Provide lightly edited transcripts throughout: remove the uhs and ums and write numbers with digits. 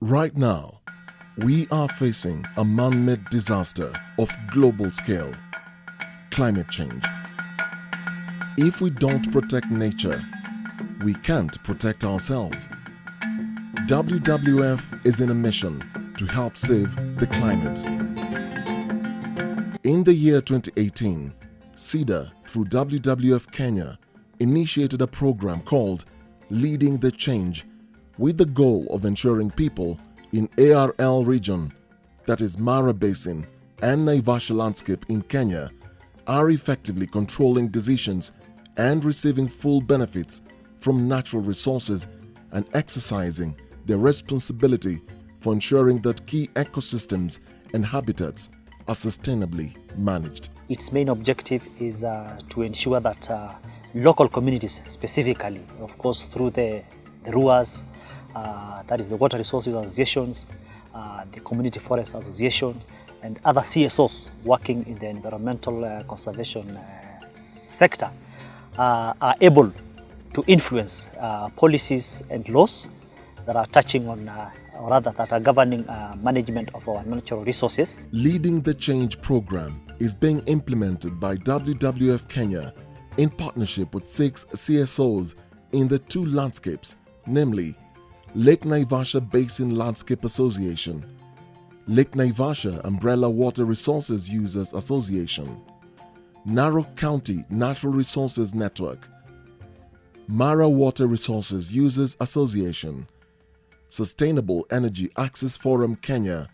Right now, we are facing a man-made disaster of global scale, climate change. If we don't protect nature, we can't protect ourselves. WWF is in a mission to help save the climate. In the year 2018, SIDA, through WWF Kenya, initiated a program called Leading the Change, with the goal of ensuring people in ARL region, that is Mara Basin and Naivasha landscape in Kenya, are effectively controlling decisions and receiving full benefits from natural resources and exercising their responsibility for ensuring that key ecosystems and habitats are sustainably managed. Its main objective is to ensure that local communities specifically, of course through the WWRUAs, that is the Water Resources Associations, the Community Forest Associations, and other CSOs working in the environmental conservation sector are able to influence policies and laws that are touching on, or rather that are governing management of our natural resources. Leading the Change program is being implemented by WWF Kenya in partnership with 6 CSOs in the 2 landscapes, namely Lake Naivasha Basin Landscape Association, Lake Naivasha Umbrella Water Resources Users Association, Narok County Natural Resources Network, Mara Water Resources Users Association, Sustainable Energy Access Forum Kenya,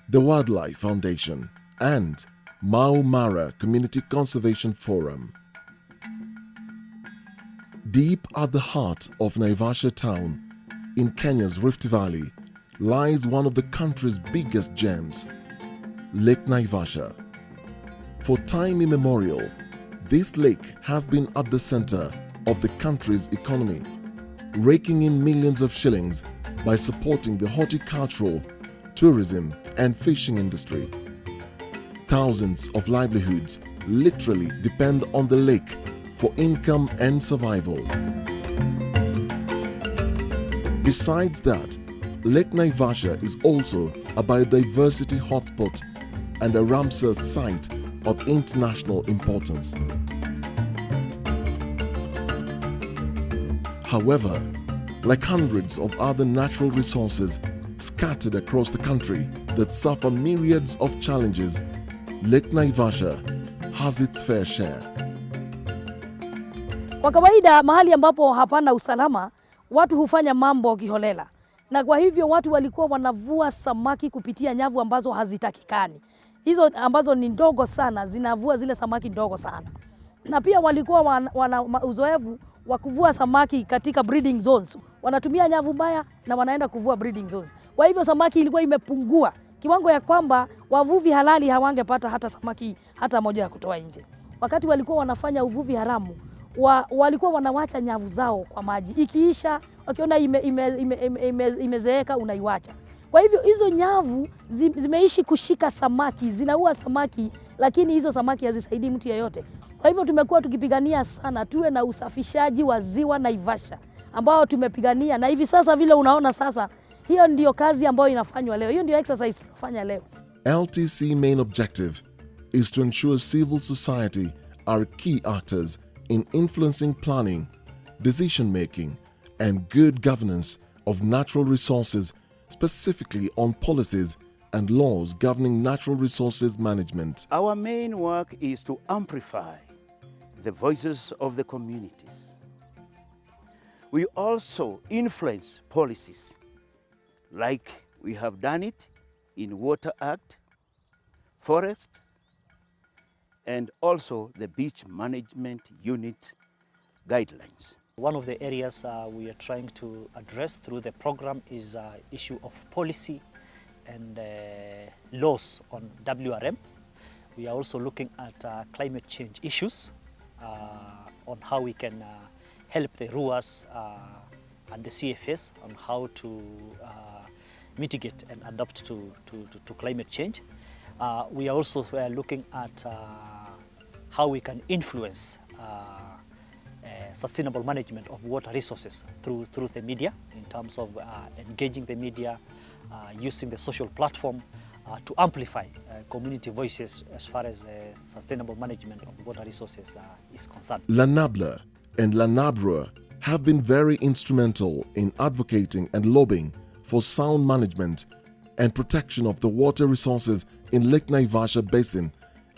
the Wildlife Foundation, and MaMaCOF Community Conservation Forum. Deep at the heart of Naivasha town, in Kenya's Rift Valley, lies one of the country's biggest gems, Lake Naivasha. For time immemorial, this lake has been at the center of the country's economy, raking in millions of shillings by supporting the horticultural, tourism, and fishing industry. Thousands of livelihoods literally depend on the lake for income and survival. Besides that, Lake Naivasha is also a biodiversity hotspot and a Ramsar site of international importance. However, like hundreds of other natural resources scattered across the country that suffer myriads of challenges, Lake Naivasha has its fair share. Kwa kawaida mahali ambapo hapana usalama, watu hufanya mambo kiholela. Na kwa hivyo watu walikuwa wanavua samaki kupitia nyavu ambazo hazitakikani. Hizo ambazo ni ndogo sana, zinavua zile samaki ndogo sana. Na pia walikuwa wana uzoefu wa kuvua samaki katika breeding zones. Wanatumia nyavu mbaya na wanaenda kuvua breeding zones. Kwa hivyo samaki ilikuwa imepungua kiwango ya kwamba wavuvi halali hawangepata hata samaki hata moja ya kutoa nje. Wakati walikuwa wanafanya uvuvi haramu, walikuwa wanawacha nyavu zao kwa maji. Ikiisha, wakiona imezeeka unaiwacha. Kwa hivyo hizo nyavu zimeishi kushika samaki, zinaua samaki, lakini hizo samaki hazisaidii mtu yeyote. Kwa hivyo tumekuwa tukipigania sana tuwe na usafishaji wa ziwa Naivasha ambao tumepigania, na hivi sasa vile unaona sasa, hiyo ndio kazi ambayo inafanywa leo. Hiyo ndio exercise tunafanya leo. LTC main objective is to ensure civil society are key actors in influencing planning, decision making, and good governance of natural resources, specifically on policies and laws governing natural resources management. Our main work is to amplify the voices of the communities. We also influence policies, like we have done it in Water Act, Forest, and also the Beach Management Unit guidelines. One of the areas we are trying to address through the program is issue of policy and laws on WRM. We are also looking at climate change issues, on how we can help the WRUAs and the CFS on how to mitigate and adapt to climate change. We are also looking at how we can influence sustainable management of water resources through the media, in terms of engaging the media, using the social platform to amplify community voices as far as sustainable management of water resources is concerned. LANABLA and LANABWRUA have been very instrumental in advocating and lobbying for sound management and protection of the water resources in Lake Naivasha Basin,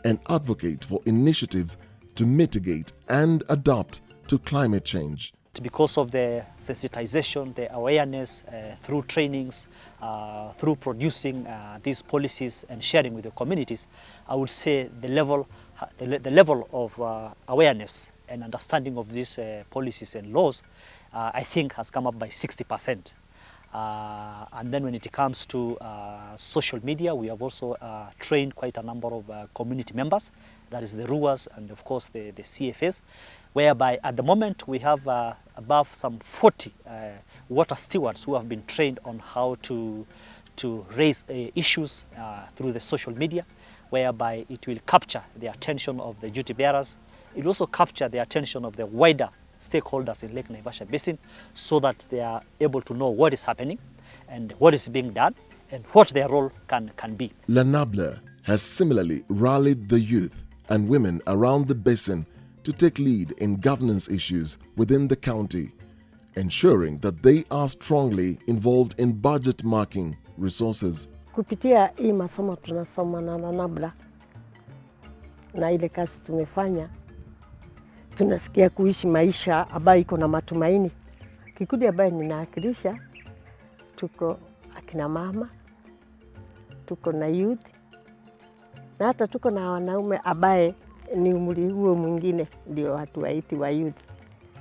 and advocate for initiatives to mitigate and adapt to climate change. Because of the sensitization, the awareness through trainings, through producing these policies and sharing with the communities, I would say the level of awareness and understanding of these policies and laws, I think has come up by 60%. And then when it comes to social media, we have also trained quite a number of community members, that is the WRUAs and of course the CFAs, whereby at the moment we have above some 40 water stewards who have been trained on how to raise issues through the social media, whereby it will capture the attention of the duty bearers. It will also capture the attention of the wider stakeholders in Lake Naivasha Basin, so that they are able to know what is happening and what is being done and what their role can be. LANABLA has similarly rallied the youth and women around the basin to take lead in governance issues within the county, ensuring that they are strongly involved in budget marking resources. Kupitia hii masomo tunasoma na LANABLA na ile kazi tumefanya, tunasikia kuishi maisha ambayo iko na matumaini. Kikundi ambayo ninawakilisha, tuko akina mama, tuko na youth, na hata tuko na wanaume ambaye ni umri huo mwingine, ndio watu waiti wa youth,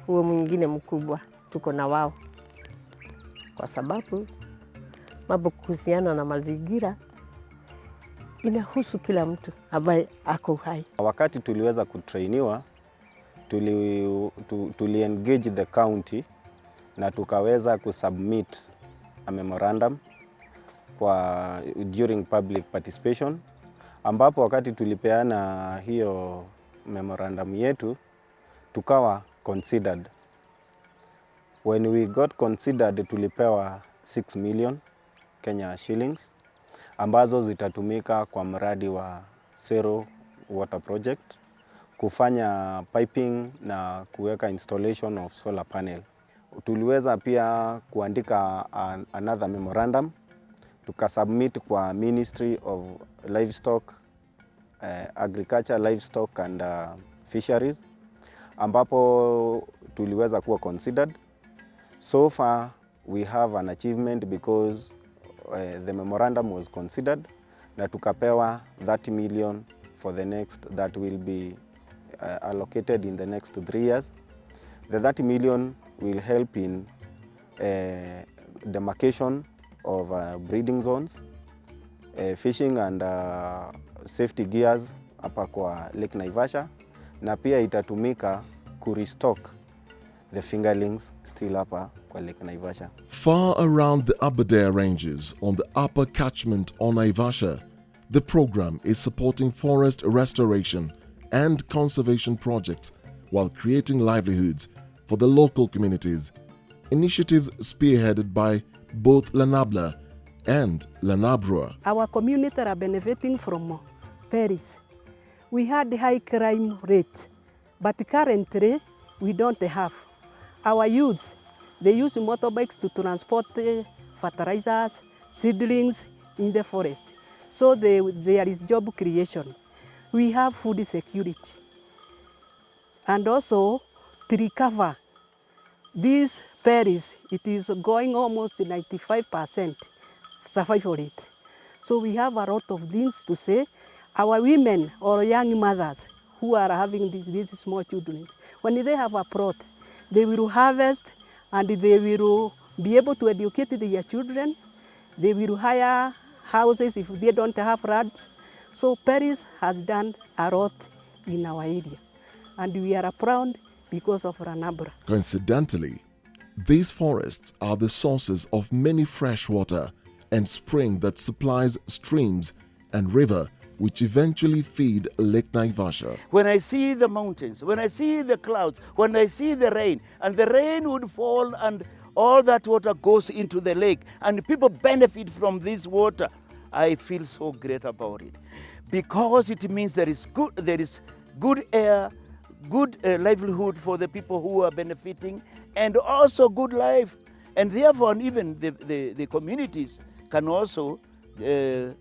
huo mwingine mkubwa, tuko na wao. Kwa sababu mambo kuhusiana na mazingira inahusu kila mtu ambaye ako hai. Wakati tuliweza kutrainiwa, tuli engage the county na tukaweza kusubmit a memorandum during public participation, ambapo wakati tulipeana hiyo memorandum yetu tukawa considered. When we got considered, tulipewa 6 million Kenya shillings ambazo zitatumika kwa mradi wa Zero Water Project, kufanya piping na kuweka installation of solar panel. Tuliweza pia kuandika another memorandum, tukasubmit kwa Ministry of Livestock, Agriculture, Livestock and Fisheries, ambapo tuliweza kuwa considered. So far we have an achievement because the memorandum was considered, na tukapewa 30 million for the next, that will be allocated in the next 3 years. The 30 million will help in demarcation of breeding zones, fishing and safety gears hapa kwa Lake Naivasha, na pia itatumika kurestock the fingerlings still hapa kwa Lake Naivasha. Far around the Aberdare Ranges on the upper catchment on Naivasha, the program is supporting forest restoration and conservation projects while creating livelihoods for the local communities. Initiatives spearheaded by both LANABLA and LANABWRUA. Our communities are benefiting from ferries. We had high crime rate, but currently we don't have. Our youth, they use motorbikes to transport fertilizers, seedlings in the forest. So there is job creation. We have food security. And also to recover these ferries, it is going almost 95% survival rate. So we have a lot of things to say. Our women or young mothers who are having these small children, when they have a plot, they will harvest and they will be able to educate their children. They will hire houses if they don't have rats. So Paris has done a lot in our area, and we are proud because of LANABWRUA. Coincidentally, these forests are the sources of many fresh water and spring that supplies streams and river which eventually feed Lake Naivasha. When I see the mountains, when I see the clouds, when I see the rain, and the rain would fall and all that water goes into the lake and people benefit from this water, I feel so great about it. Because it means there is good air, good livelihood for the people who are benefiting, and also good life. And therefore, even the communities can also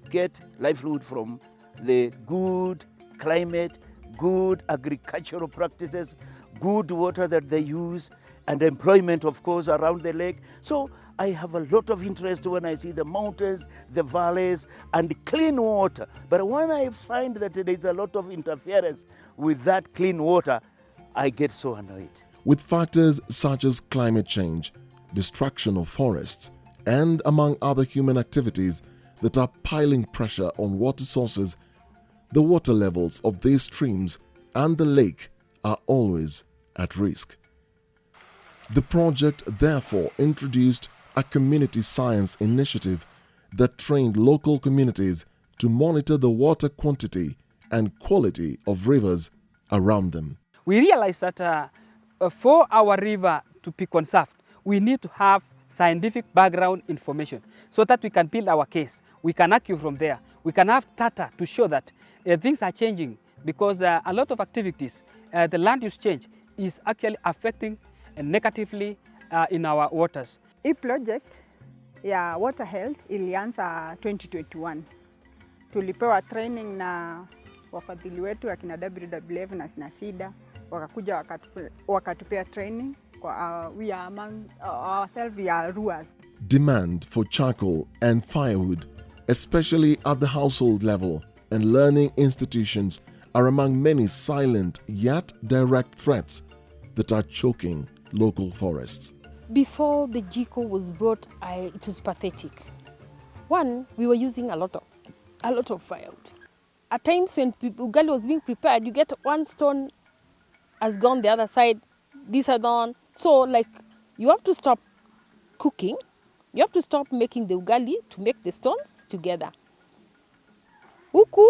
get livelihood from the good climate, good agricultural practices, good water that they use, and employment, of course, around the lake. So I have a lot of interest when I see the mountains, the valleys, and clean water. But when I find that there is a lot of interference with that clean water, I get so annoyed. With factors such as climate change, destruction of forests, and among other human activities that are piling pressure on water sources, the water levels of these streams and the lake are always at risk. The project therefore introduced a community science initiative that trained local communities to monitor the water quantity and quality of rivers around them. We realized that for our river to be conserved, we need to have scientific background information so that we can build our case. We can argue from there. We can have data to show that things are changing, because a lot of activities, the land use change is actually affecting negatively in our waters. Hii project ya water health ilianza 2021. Tulipewa training na wafadhili wetu akina WWF na SIDA, wakakuja wakatupea training. We are among ourselves, we are MaMaCOF. Demand for charcoal and firewood, especially at the household level and learning institutions, are among many silent yet direct threats that are choking local forests. Before the GECO was brought, it was pathetic. One, we were using a lot of firewood. At times when ugali was being prepared, you get one stone has gone the other side, this are gone. So like you have to stop cooking, you have to stop making the ugali to make the stones together. Huku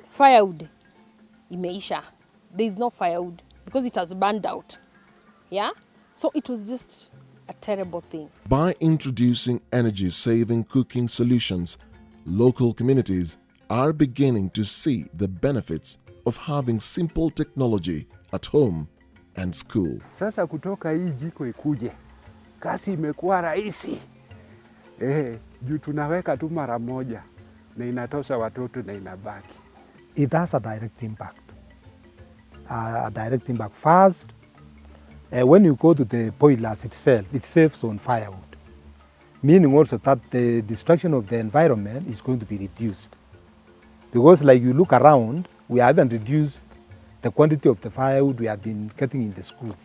firewood imeisha. There is no firewood because it has burned out. Yeah? So it was just a terrible thing. By introducing energy-saving cooking solutions, local communities are beginning to see the benefits of having simple technology at home and school. Sasa kutoka hii jiko ikuje, kazi imekuwa rahisi. Juu tunaweka tu mara moja na inatosha watoto na inabaki. It has a direct impact. First, when you go to the boilers itself, it saves on firewood, meaning also that the destruction of the environment is going to be reduced. Because like you look around, we haven't reduced the quantity of the firewood we have been getting in the school.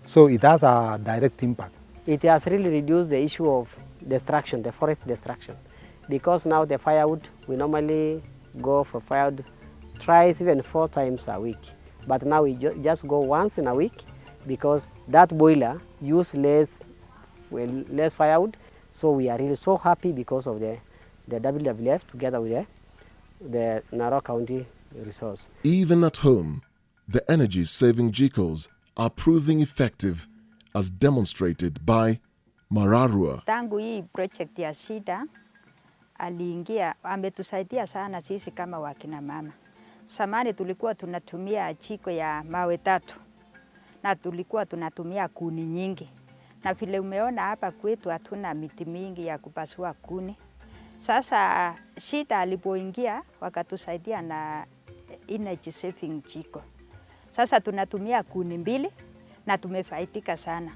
So it has a direct impact. It has really reduced the issue of destruction, the forest destruction. Because now the firewood, we normally go for firewood thrice, even 4 times a week. But now we just go once in a week because that boiler uses less firewood. So we are really so happy because of the WWF together with the Narok County resource. Even at home, the energy-saving GECOs are proving effective as demonstrated by MaRaWRUA. Tangu hii project ya SIDA aliingia, ametusaidia sana sisi kama wakina mama. Samani tulikuwa tunatumia jiko ya mawe 3 na tulikuwa tunatumia kuni nyingi. Na vile umeona hapa kwetu hatuna miti mingi ya kupasua kuni. Sasa SIDA alipoingia wakatusaidia na energy saving jiko. Sasa tunatumia kuni 2 na tumefaidika sana.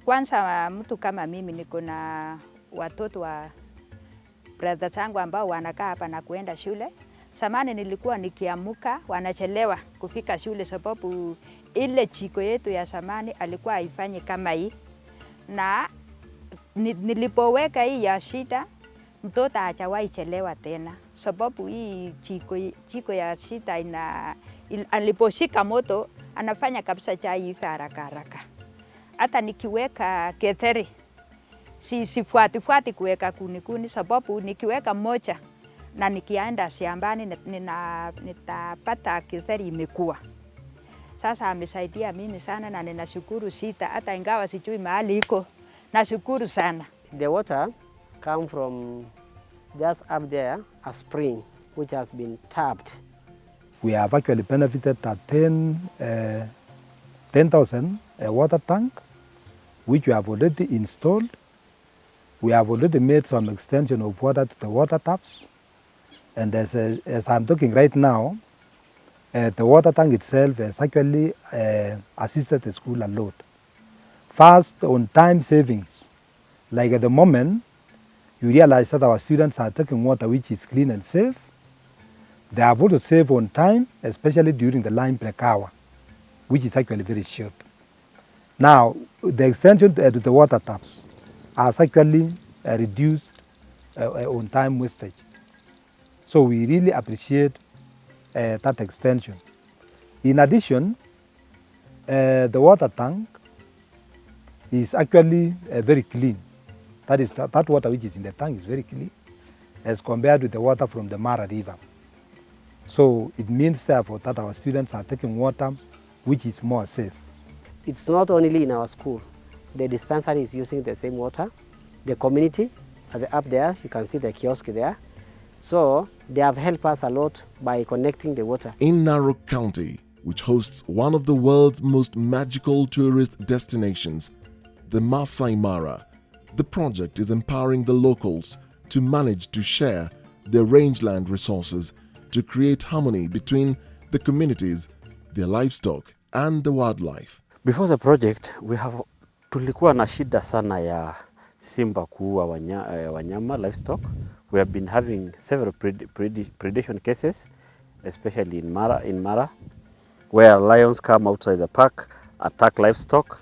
Kwanza mtu kama mimi niko na watoto wa brother zangu ambao wanakaa hapa na kuenda shule. Samani nilikuwa nikiamuka wanachelewa kufika shule sababu ile jiko yetu ya samani alikuwa haifanyi kama hii. Na nilipoweka hii ya SIDA mtoto hajawahi chelewa tena sababu hii jiko ya SIDA aliposhika moto anafanya kabisa chai ife haraka haraka. Hata nikiweka ketheri sifuati kuweka kuni sababu nikiweka moja na nikienda shambani nitapata githeri imekuwa. Sasa amesaidia mimi sana na ninashukuru SIDA, hata ingawa sijui mahali iko, nashukuru sana. The water come from just up there, a spring which has been tapped. We have actually benefited at 10,000 water tank, which we have already installed. We have already made some extension of water to the water taps. And as I'm talking right now, the water tank itself has actually assisted the school a lot. First, on time savings. Like at the moment, you realize that our students are taking water which is clean and safe. They are able to save on time, especially during the line break hour, which is actually very short. Now, the extension to the water taps has actually reduced on time wastage. So we really appreciate that extension. In addition, the water tank is actually very clean. That is, that water which is in the tank is very clean as compared with the water from the Mara River. So it means therefore that our students are taking water which is more safe. It's not only in our school. The dispensary is using the same water. The community, up there, you can see the kiosk there. So they have helped us a lot by connecting the water. In Narok County, which hosts one of the world's most magical tourist destinations, the Masai Mara, the project is empowering the locals to manage to share their rangeland resources to create harmony between the communities, their livestock and the wildlife. Before the project, tulikuwa na shida sana ya simba kuua wanyama livestock. We have been having several predation cases, especially in Mara, where lions come outside the park, attack livestock,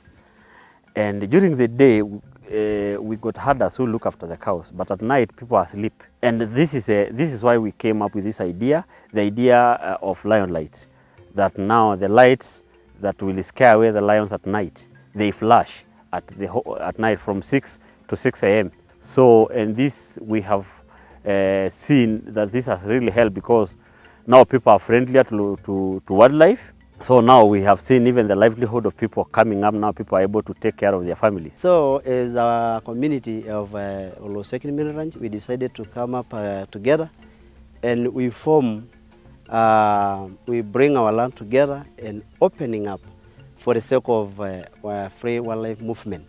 and during the day we got herders who look after the cows, but at night people are asleep. And this is why we came up with this idea, the idea of lion lights, that now the lights that will scare away the lions at night, they flash at night from 6 to 6 a.m. So, and this we have seen that this has really helped, because now people are friendlier to wildlife. So now we have seen even the livelihood of people coming up. Now people are able to take care of their families. So as a community of LtC Range, we decided to come up together, and we bring our land together and opening up for the sake of free wildlife movement.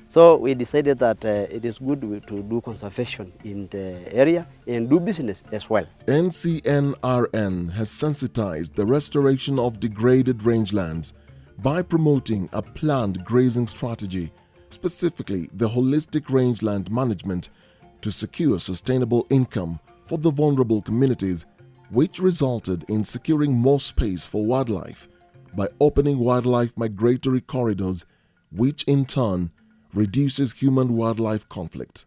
So we decided that it is good to do conservation in the area and do business as well. NCNRN has sensitized the restoration of degraded rangelands by promoting a planned grazing strategy, specifically the holistic rangeland management, to secure sustainable income for the vulnerable communities, which resulted in securing more space for wildlife by opening wildlife migratory corridors, which in turn reduces human-wildlife conflict.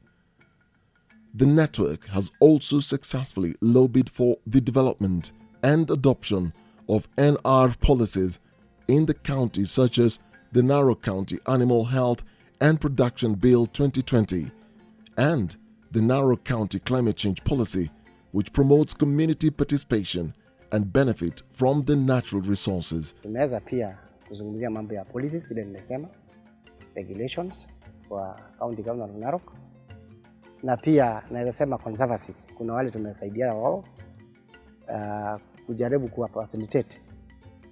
The network has also successfully lobbied for the development and adoption of NR policies in the counties such as the Narok County Animal Health and Production Bill 2020 and the Narok County Climate Change Policy, which promotes community participation and benefit from the natural resources. Tumeweza pia kuzungumzia mambo ya policies vile nimesema, regulations kwa county government of Narok, na pia naweza sema conservancies. Kuna wale tumesaidia wao kujaribu kuwa facilitate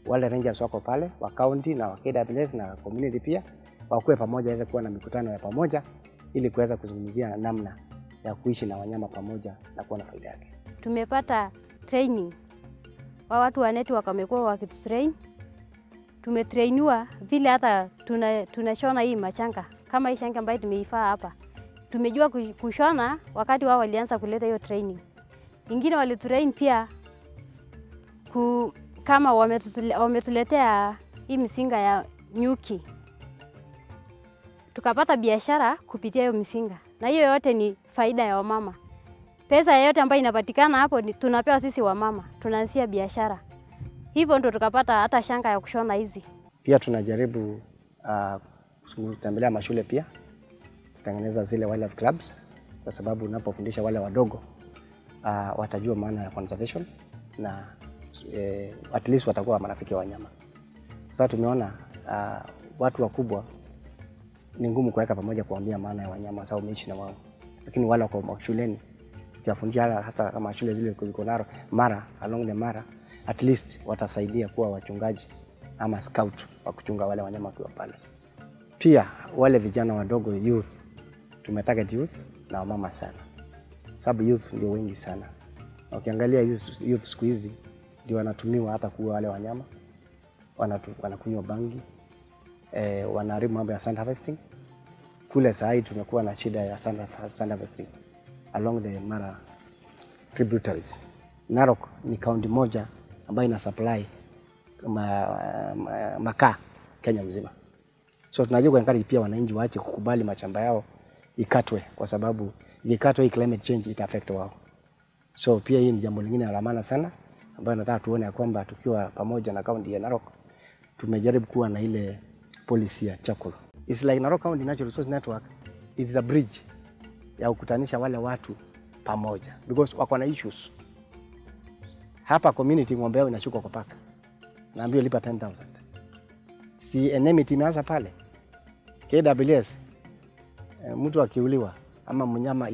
wale rangers wako pale wa county na wa KWS na community pia wakuwe pamoja, waweze kuwa na mikutano ya pamoja ili kuweza kuzungumzia namna ya kuishi na wanyama pamoja na kuwa na faida yake. Tumepata training wa watu wa network wamekuwa wakitutrain. Tumetrainiwa vile hata tunashona hii machanga. Kama hii shanga ambayo tumeifaa hapa. Tumejua kushona wakati wao walianza kuleta hiyo training. Ingine walitrain pia kama wametuletea hii misinga ya nyuki. Tukapata biashara kupitia hiyo misinga. Na hiyo yote ni faida ya wamama. Pesa yote ambayo inapatikana hapo tunapewa sisi wamama. Tunaanzia biashara. Hivyo ndo tukapata hata shanga ya kushona hizi. Pia tunajaribu kutembelea mashule pia, kutengeneza zile wildlife clubs, kwa sababu unapofundisha wale wadogo watajua maana ya conservation na at least watakuwa marafiki wa wanyama. Sasa tumeona watu wakubwa ni ngumu kuweka pamoja kuambia maana ya wanyama sababu umeishi na wao. Lakini wale wako shuleni ukiwafundisha hasa kama shule zile ziko Narok, Mara, along the Mara, at least watasaidia kuwa wachungaji ama scout wa kuchunga wale wanyama kwa pale. Pia wale vijana wadogo youth, tumetarget youth na wamama sana. Sababu youth ndio wengi sana. Ukiangalia youth siku hizi ndio wanatumiwa hata kuua wale wanyama. Wanakunywa bangi. Wanaharibu mambo ya sand harvesting. Kule saa hii tumekuwa na shida ya sand harvesting along the Mara tributaries. Narok ni kaunti moja ambayo ina supply makaa Kenya mzima. So tunajua encourage pia wananchi waache kukubali mashamba yao ikatwe, kwa sababu ikikatwa hii climate change ita affect wao. So pia hii ni jambo lingine la maana sana ambayo nataka tuone ya kwamba tukiwa pamoja na kaunti ya Narok tumejaribu kuwa na ile policy ya chakula. It's like Narok County Natural Resource Network, it is a bridge ya kukutanisha wale watu pamoja because wako na issues. Hapa community ng'ombe yao inachukua kwa paka. Naambiwa lipa 10,000. Si enmity imeanza pale. KWS mtu akiuliwa ama mnyama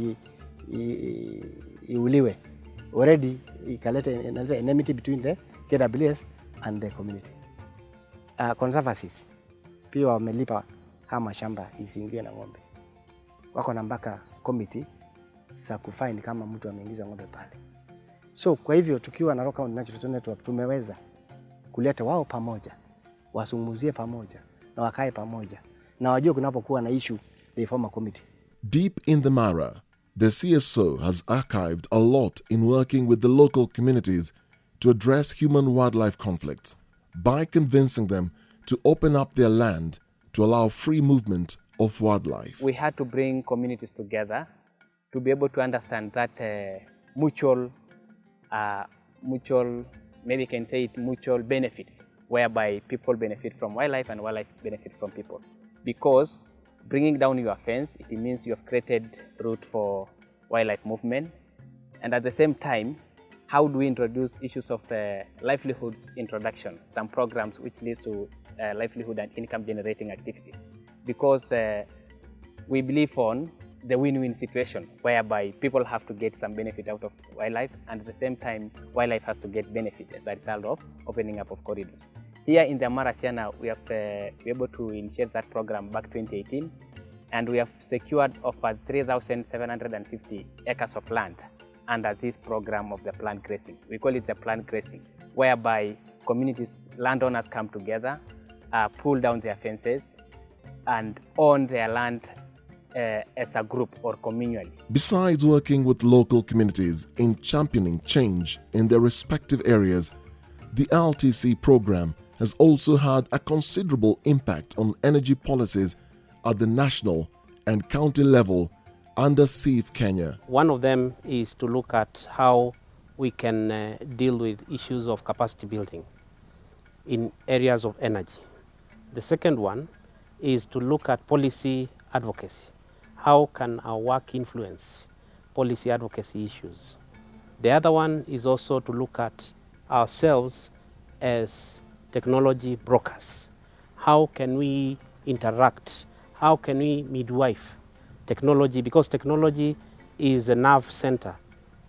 iuliwe already ikaleta enmity between the KWS and the community. Conservancies pia wamelipa hama shamba isiingie na ng'ombe. Wako na mpaka committee za kufine kama mtu ameingiza ng'ombe pale. So kwa hivyo tukiwa na Narok County Natural Resource Network tumeweza kuleta wao pamoja, wasungumuzie pamoja na wakae pamoja na wajue kunapokuwa na issue they form a committee. Deep in the Mara, the CSO has archived a lot in working with the local communities to address human-wildlife conflicts by convincing them to open up their land to allow free movement of wildlife. We had to bring communities together to be able to understand that mutual, maybe you can say it, mutual benefits, whereby people benefit from wildlife and wildlife benefit from people. Because bringing down your fence, it means you have created route for wildlife movement. And at the same time, how do we introduce issues of livelihoods introduction, some programs which leads to livelihood and income generating activities? Because we believe on the win-win situation whereby people have to get some benefit out of wildlife and at the same time wildlife has to get benefit as a result of opening up of corridors. Here in the MaRUWA, we have been able to initiate that program back 2018 and we have secured over 3,750 acres of land under this program of the planned grazing. We call it the planned grazing, whereby communities, landowners come together, pull down their fences and own their land as a group or communally. Besides working with local communities in championing change in their respective areas, the LTC program has also had a considerable impact on energy policies at the national and county level under SEAF Kenya. One of them is to look at how we can deal with issues of capacity building in areas of energy. The second one is to look at policy advocacy. How can our work influence policy advocacy issues? The other one is also to look at ourselves as technology brokers. How can we interact? How can we midwife technology? Because technology is a nerve center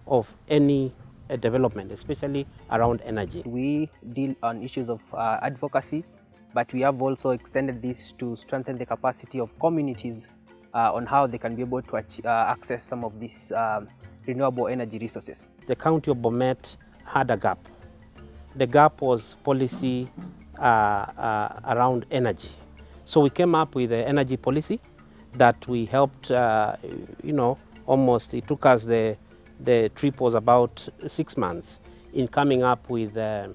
of any development, especially around energy. We deal on issues of advocacy, but we have also extended this to strengthen the capacity of communities on how they can be able to access some of these renewable energy resources. The county of Bomet had a gap. The gap was policy around energy. So we came up with an energy policy that we helped, almost, it took us, the trip was about 6 months in coming up with a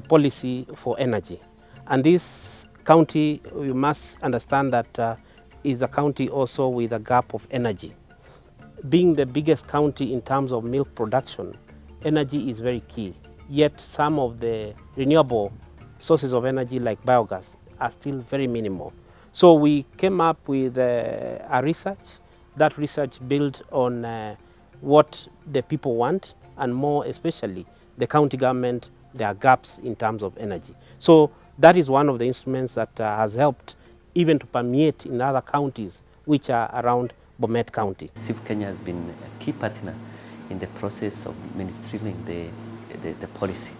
policy for energy. And this county, you must understand that is a county also with a gap of energy. Being the biggest county in terms of milk production, energy is very key. Yet some of the renewable sources of energy like biogas are still very minimal. So we came up with a research. That research built on what the people want, and more especially the county government, there are gaps in terms of energy. So that is one of the instruments that has helped even to permeate in other counties which are around Bomet County. SEAF-Kenya has been a key partner in the process of mainstreaming the policy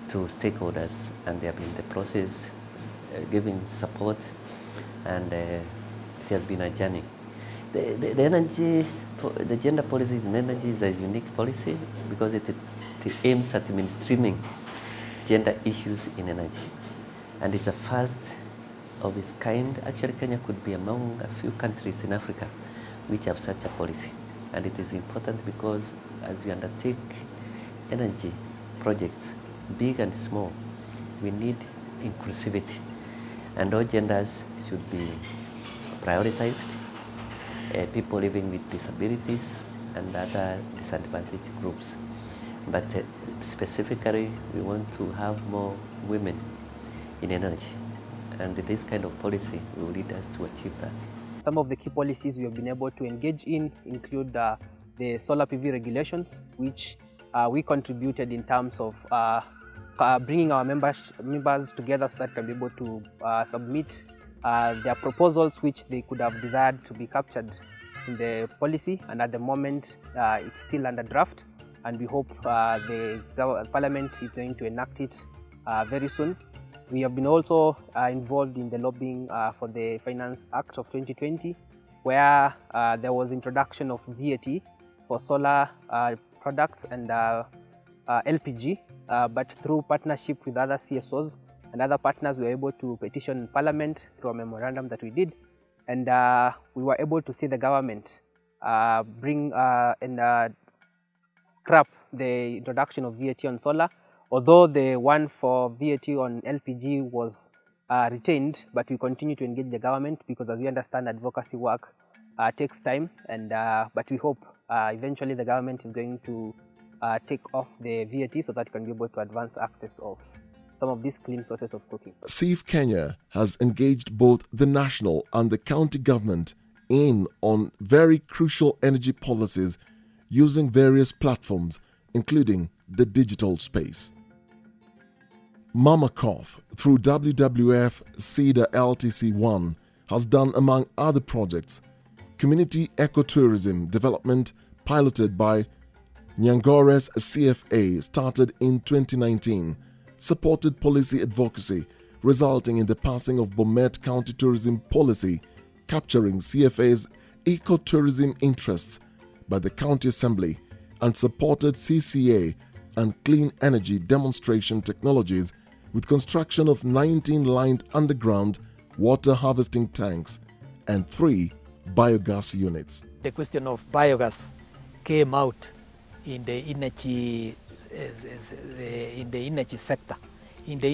to stakeholders, and they have been in the process giving support, and it has been a journey. The gender policy in energy is a unique policy because it aims at mainstreaming gender issues in energy, and it's a first of its kind. Actually, Kenya could be among a few countries in Africa which have such a policy, and it is important because as we undertake energy projects, big and small, we need inclusivity, and all genders should be prioritized. People living with disabilities and other disadvantaged groups. But specifically, we want to have more women in energy, and this kind of policy will lead us to achieve that. Some of the key policies we have been able to engage in include the solar PV regulations, which we contributed in terms of bringing our members together so that can be able to submit their proposals which they could have desired to be captured in the policy, and at the moment it's still under draft, and we hope the Parliament is going to enact it very soon. We have been also involved in the lobbying for the Finance Act of 2020, where there was introduction of VAT for solar products and LPG, but through partnership with other CSOs and other partners, we were able to petition Parliament through a memorandum that we did, and we were able to see the government bring and scrap the introduction of VAT on solar, although the one for VAT on LPG was retained, but we continue to engage the government because, as we understand, advocacy work takes time, and but we hope eventually the government is going to take off the VAT so that it can be able to advance access of some of these clean sources of cooking. SEAF-Kenya has engaged both the national and the county government on very crucial energy policies using various platforms, including the digital space. MaMaCOF, through WWF SIDA LTC 1, has done, among other projects, community ecotourism development piloted by Nyangore's CFA started in 2019, supported policy advocacy resulting in the passing of Bomet County Tourism Policy capturing CFA's ecotourism interests by the County Assembly, and supported CCA and clean energy demonstration technologies with construction of 19 lined underground water harvesting tanks and 3 biogas units. The question of biogas came out in the energy sector, in the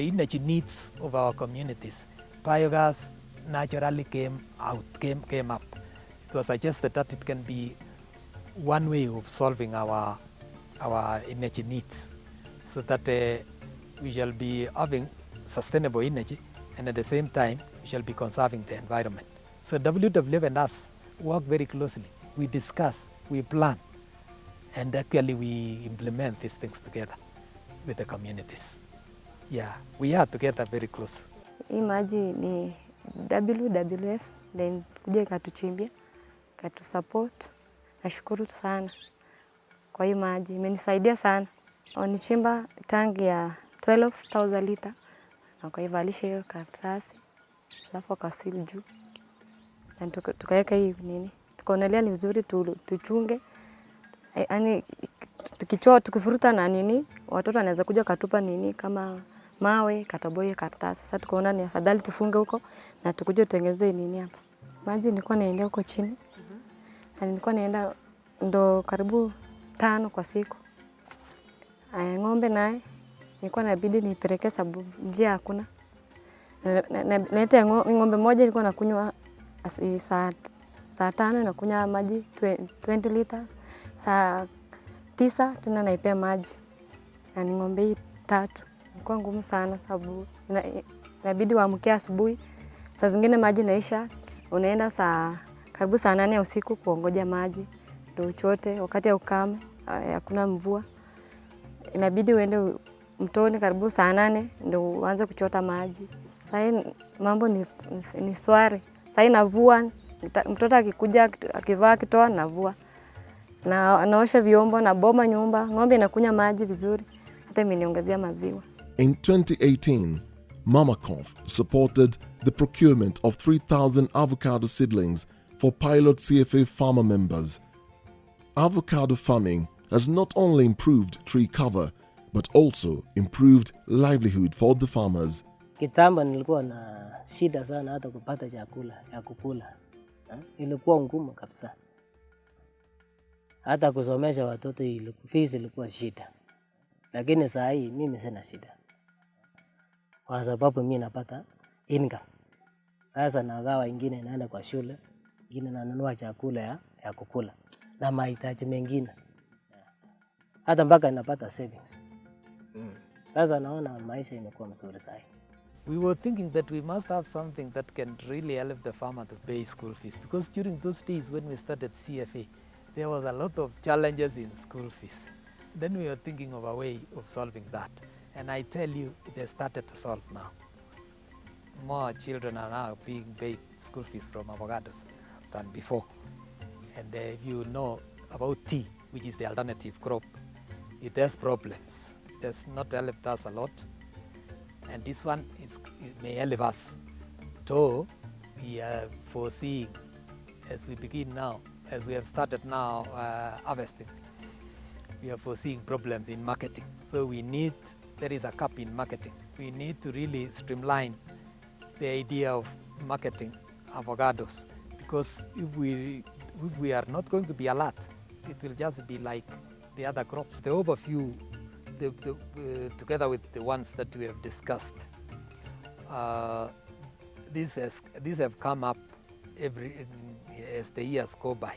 energy needs of our communities. Biogas naturally came up. It was suggested that it can be one way of solving our energy needs, so that we shall be having sustainable energy, and at the same time we shall be conserving the environment. So WWF and us work very closely. We discuss, we plan, and actually we implement these things together with the communities. Yeah, we are together very close. Hii maji ni WWF then kuja ikatuchimbia, ikatusupport. Nashukuru sana kwa hii maji, imenisaidia sana. Wanichimba tangi ya 12,000 lita na kuivalisha hiyo karatasi, alafu akasili juu na tukaweka hii nini, tukaonelea ni vizuri tuchunge, yaani tukifuruta na nini watoto wanaweza kuja katupa nini kama mawe, kataboye karatasi. Sasa tukaona ni afadhali tufunge huko na tukuje tutengeneze nini hapa. Maji nilikuwa naendea huko chini, na nilikuwa naenda ndo karibu 5 kwa siku. Ng'ombe naye nilikuwa nabidi nipeleke sababu njia hakuna. Naleta ng'ombe moja nilikuwa nakunywa saa 5 nakunywa maji 20 lita, saa 9 tena naipea maji, na ni ng'ombe hii 3. Ilikuwa ngumu sana sababu inabidi waamke asubuhi, saa zingine maji naisha, unaenda karibu saa 8 usiku kuongoja maji ndio uchote. Wakati ya ukame, hakuna mvua, inabidi uende mtoni karibu saa 8 ndio uanze kuchota maji. Sasa mambo ni swari. Sasa navua, mtoto akikuja akivaa kitoa navua. Na naosha vyombo na boma nyumba, ng'ombe inakunywa maji vizuri, hata imeniongezea maziwa. In 2018, MaMaCOF supported the procurement of 3,000 avocado seedlings for pilot CFA farmer members. Avocado farming has not only improved tree cover, but also improved livelihood for the farmers. Kitambo nilikuwa na shida sana hata kupata chakula ya kukula. Ilikuwa ngumu kabisa. Hata kusomesha watoto fees ilikuwa shida. Lakini saa hii mimi sina shida. Kwa sababu mimi napata income. Sasa nagawa ingine naenda kwa shule, ingine nanunua chakula ya kukula na mahitaji mengine. Hata mpaka napata savings. Sasa naona maisha imekuwa mzuri sasa. We were thinking that we must have something that can really help the farmer to pay school fees, because during those days when we started CFA, there was a lot of challenges in school fees. Then we were thinking of a way of solving that. And I tell you, it has started to solve now. More children are now being paid school fees from avocados than before. And if you know about tea, which is the alternative crop, it has problems. It has not helped us a lot. And this one it may help us. So we are foreseeing, as we begin now, as we have started now harvesting, we are foreseeing problems in marketing. So there is a gap in marketing. We need to really streamline the idea of marketing avocados, because if we are not going to be alert, it will just be like the other crops. The overview, together with the ones that we have discussed, these have come up as the years go by.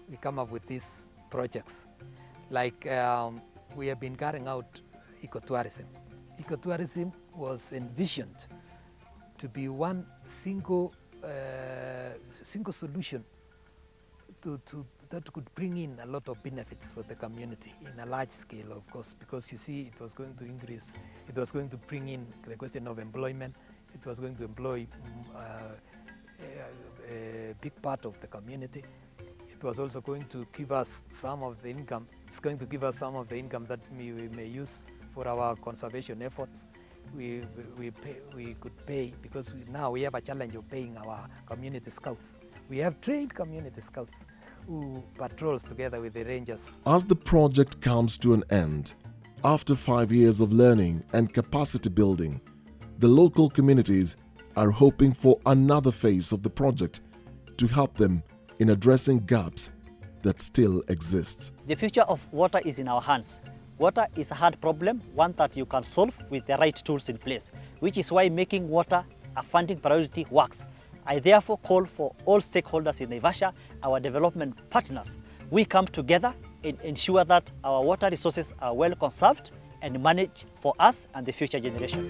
We come up with these projects. Like we have been carrying out ecotourism. Ecotourism was envisioned to be one single solution that could bring in a lot of benefits for the community in a large scale, of course, because you see it was going to increase, it was going to bring in the question of employment, it was going to employ a big part of the community. It was also going to give us some of the income. It's going to give us some of the income that we may use for our conservation efforts. We could pay, because now we have a challenge of paying our community scouts. We have trained community scouts who patrols together with the rangers. As the project comes to an end, after 5 years of learning and capacity building, the local communities are hoping for another phase of the project to help them in addressing gaps that still exist. The future of water is in our hands. Water is a hard problem, one that you can solve with the right tools in place, which is why making water a funding priority works. I therefore call for all stakeholders in Naivasha, our development partners. We come together and ensure that our water resources are well conserved and managed for us and the future generation.